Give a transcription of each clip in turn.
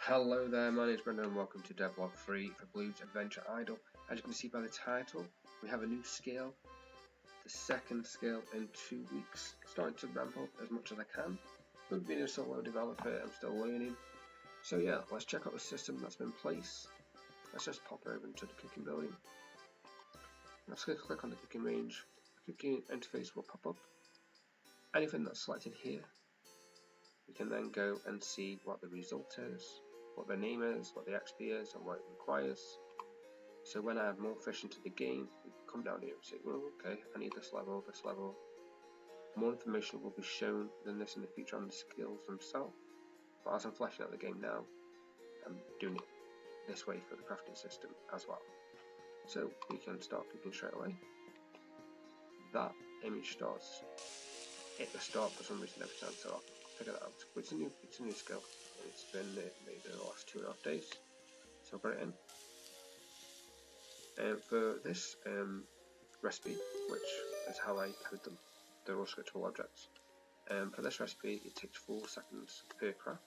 Hello there, my name is Brendan and welcome to DevLog 3 for Bloobs Adventure Idle. As you can see by the title, we have a new skill, the second skill in 2 weeks. Starting to ramp up as much as I can. We've been a solo developer, I'm still learning. So yeah, let's check out the system that's been in place. Let's just pop over into the cooking building. Let's click on the cooking range. The cooking interface will pop up. Anything that's selected here, we can then go and see what the result is, what the name is, what the XP is, and what it requires. So when I add more fish into the game, we can come down here and say, well, okay, I need this level, this level. More information will be shown than this in the future on the skills themselves. But as I'm fleshing out the game now, I'm doing it this way for the crafting system as well. So we can start cooking straight away. That image starts at the start for some reason every time, so I'll figure that out. But it's a new skill. It's been maybe the last 2.5 days, so I'll put it in. For this recipe, which is how I code them, they're all scriptable objects. For this recipe, it takes 4 seconds per craft.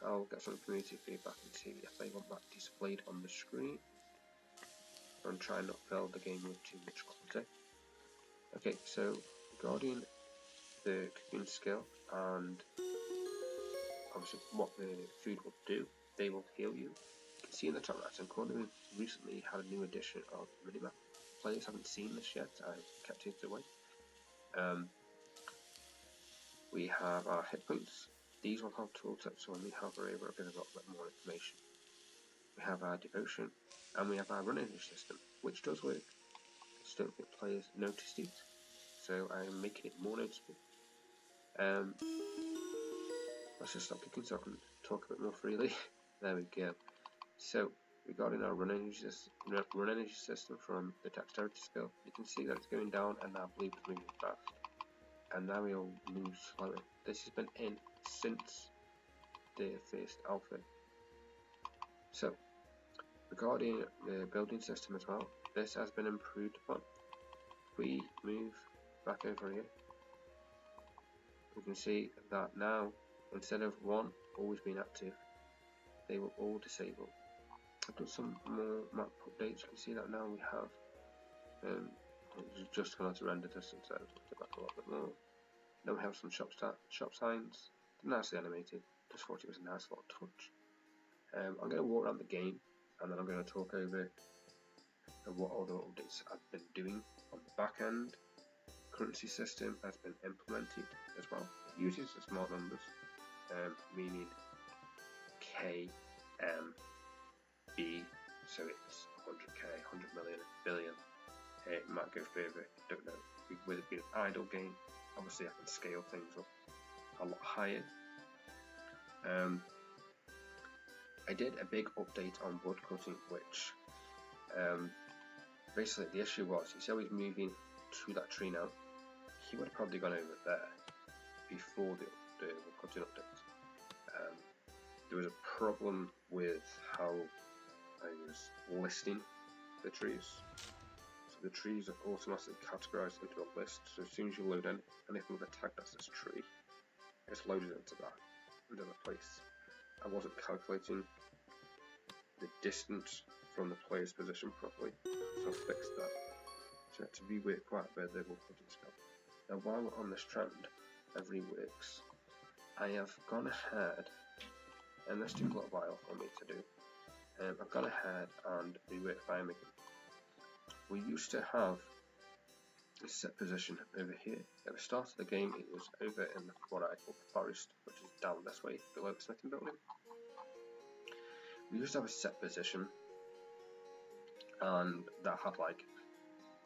I'll get some community feedback and see if they want that displayed on the screen. I'm trying not to fill the game with too much content. Okay, so regarding the cooking skill and obviously what the food will do, they will heal you. You can see in the top right hand corner we've recently had a new edition of the minimap. Players haven't seen this yet, I've kept it away. We have our hit points. These will have tooltips, so when we hover over it, we'll get a little bit more information. We have our devotion, and we have our run energy system, which does work. I just don't think players noticed it, so I'm making it more noticeable. Let's just stop cooking so I can talk a bit more freely. There we go. So regarding our run energy system from the dexterity skill, you can see that it's going down and now Bloobs is moving fast. And now we'll move slower. This has been in since the first alpha. So regarding the building system as well, this has been improved upon. If we move back over here, we can see that now instead of one always being active, they will all disable. I've done some more map updates. You can see that now we have it's just gone to render distance, so I'll get back a little bit more. Then we have some shop signs, nicely animated. Just thought it was a nice little touch. I'm going to walk around the game and then I'm going to talk over what other updates I've been doing on the back end. Currency system has been implemented as well. It uses the smart numbers, meaning K, M, B, so it's 100k, 100 million, billion. It might go further, don't know. With it being an idle game, obviously I can scale things up a lot higher. I did a big update on wood cutting, which basically the issue was, you see how he's moving to that tree now? He would have probably gone over there before the wood cutting update. There was a problem with how I was listing the trees. So the trees are automatically categorized into a list, so as soon as you load in anything with a tag that says tree, it's loaded into the place. I wasn't calculating the distance from the player's position properly, so I fixed that. So I had to rework quite a bit the wood cutting skill. Now while we're on this trend of reworks, I have gone ahead, and this took a little while for me to do, I've gone ahead and reworked FireMaking. We used to have a set position over here. At the start of the game it was over in what I call the forest, which is down this way below the smithing building. We used to have a set position, and that had like,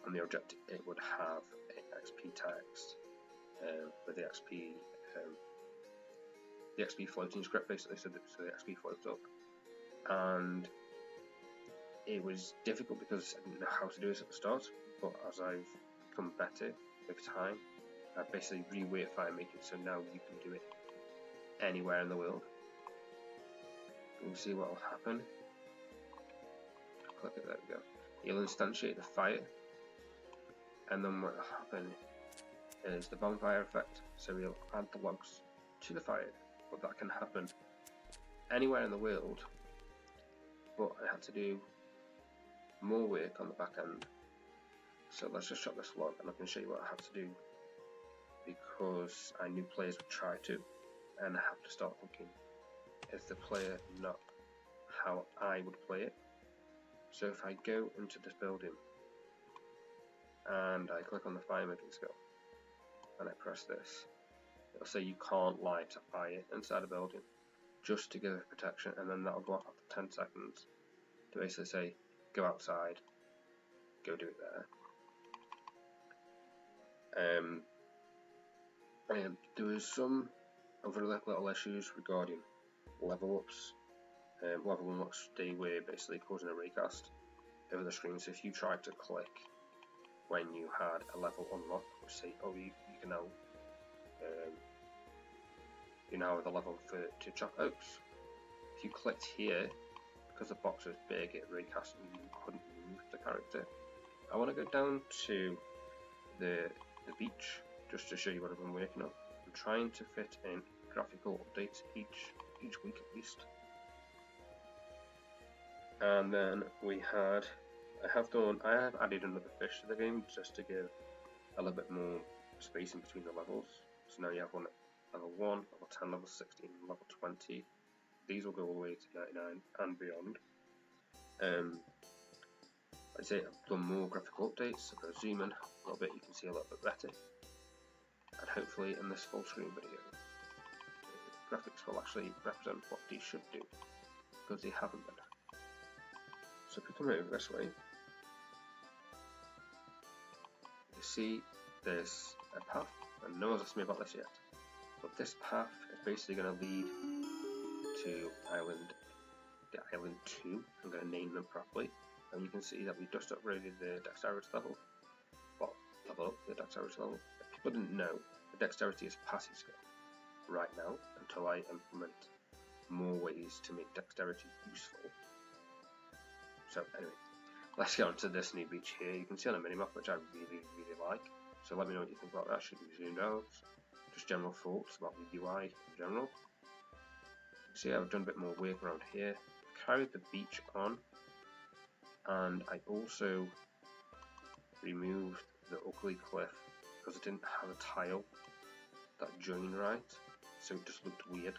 on the object it would have an XP text with the XP floating script basically, so the XP floats up. And it was difficult because I didn't know how to do this at the start, but as I've become better with time, I've basically reworked FireMaking, so now you can do it anywhere in the world. We'll see what will happen. Click it, there we go. You'll instantiate the fire, and then what will happen is the bonfire effect, so we'll add the logs to the fire, but that can happen anywhere in the world, but I had to do more work on the back end. So let's just shut this log and I can show you what I had to do, because I knew players would try to, and I have to start thinking, is the player not how I would play it? So if I go into this building and I click on the fire making skill and I press this, it'll say you can't light a fire inside a building, just to give it protection, and then that'll go off after 10 seconds to basically say go outside, go do it there. There was some other little issues regarding level ups. Level ups, they were basically causing a raycast over the screen, so if you tried to click when you had a level unlocked, which say, oh, you can now you're now at the level to chop oaks. If you clicked here, because the box was big, it raycast and you couldn't move the character. I want to go down to the beach just to show you what I've been working on. I'm trying to fit in graphical updates each week at least. And then I have added another fish to the game just to give a little bit more space in between the levels. So now you have one at level 1, level 10, level 16, level 20. These will go all the way to 99 and beyond. I'd say I've done more graphical updates. If I zoom in a little bit, you can see a little bit better. And hopefully in this full screen video, the graphics will actually represent what these should do, because they haven't been. So if we come over this way, you see there's a path, and no one's asked me about this yet, but this path is basically going to lead to the island 2. I'm going to name them properly, and you can see that we just upgraded the dexterity level, level up the dexterity level. If people didn't know, the dexterity is a passive skill right now until I implement more ways to make dexterity useful. So anyway, let's get on to this new beach here. You can see on the minimap, which I really like. So let me know what you think about that. Should we zoom out? Just general thoughts about the UI in general. See, I've done a bit more work around here. I've carried the beach on, and I also removed the ugly cliff because it didn't have a tile that joined right, so it just looked weird.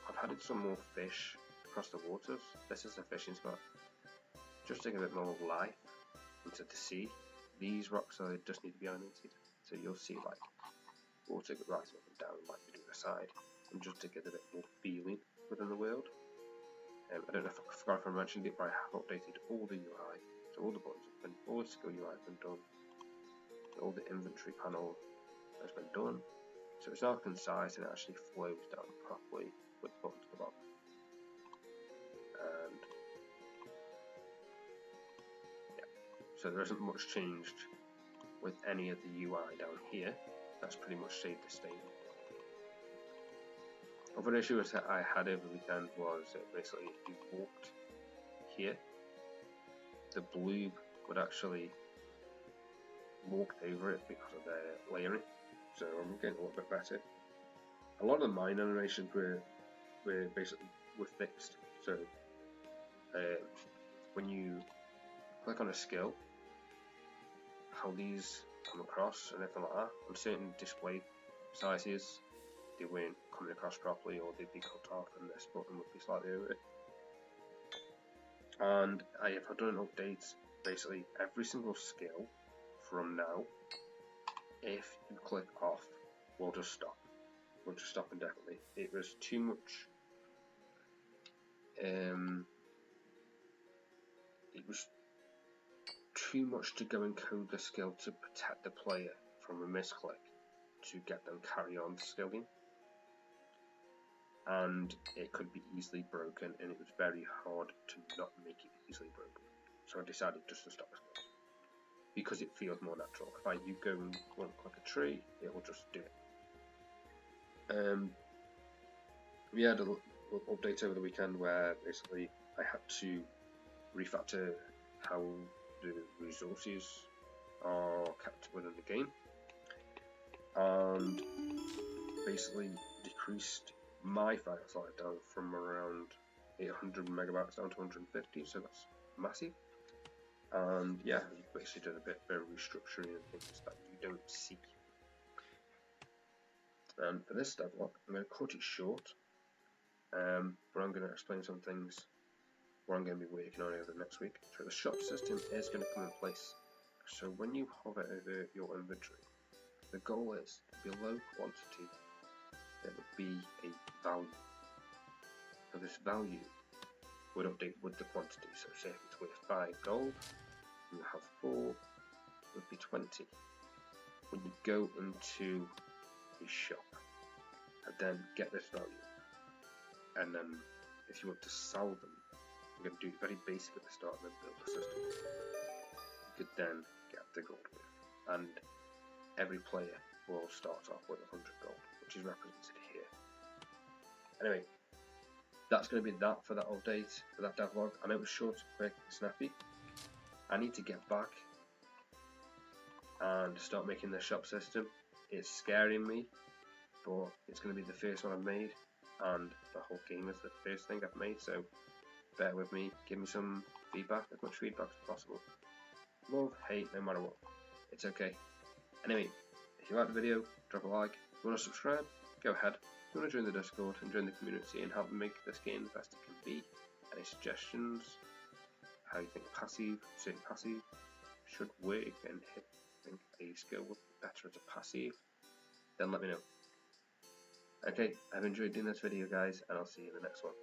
I've added some more fish across the waters. This is a fishing spot, just to give a bit more life into the sea. These rocks just need to be animated, so you'll see like water rising up and down like we do on the side, and just to get a bit more feeling within the world. I don't know if I forgot if I mentioned it, but I have updated all the UI, so all the buttons have been, all the skill UI have been done, all the inventory panel has been done, so it's now concise and it actually flows down properly with the buttons at the bottom. And yeah, so there isn't much changed with any of the UI down here. That's pretty much stayed the same. Other issue that I had over the weekend was basically if you walked here, the bloob would actually walk over it because of the layering. So I'm getting a little bit better. A lot of the mine animations were fixed. So when you click on a skill, how these come across and everything like that, on certain display sizes, they weren't coming across properly, or they'd be cut off, and this button would be slightly over it. And I've done updates. Basically, every single skill from now, if you click off, will just stop. Will just stop indefinitely. It was too much. It was too much to go and code the skill to protect the player from a misclick to get them carry on skilling. And it could be easily broken, and it was very hard to not make it easily broken. So I decided just to stop the skills, because it feels more natural. If you go and want to click a tree, it will just do it. We had a little update over the weekend where basically I had to refactor how the resources are kept within the game, and basically decreased my file size down from around 800 megabytes down to 150, so that's massive. And yeah, I've basically done a bit of restructuring and things that you don't see. And for this devlog, I'm going to cut it short, but I'm going to explain some things what I'm going to be working on over the next week. So the shop system is going to come in place. So when you hover over your inventory, the goal is below quantity there would be a value. So this value would update with the quantity. So say if it's worth 5 gold, you have 4, would be 20. When you go into the shop and then get this value, and then if you want to sell them, I'm going to do it very basic at the start and then build the system. You could then get the gold with, and every player will start off with 100 gold, which is represented here. Anyway, that's going to be that for that update, for that devlog. I know it was short, quick, snappy. I need to get back and start making the shop system. It's scaring me, but it's going to be the first one I've made, and the whole game is the first thing I've made, so bear with me, give me some feedback, as much feedback as possible. Love, hate, no matter what, it's okay. Anyway, if you like the video, drop a like. If you want to subscribe, go ahead. If you want to join the Discord and join the community and help me make this game the best it can be, any suggestions, how you think certain passive should work, and if you think a skill would be better as a passive, then let me know. Okay, I've enjoyed doing this video, guys, and I'll see you in the next one.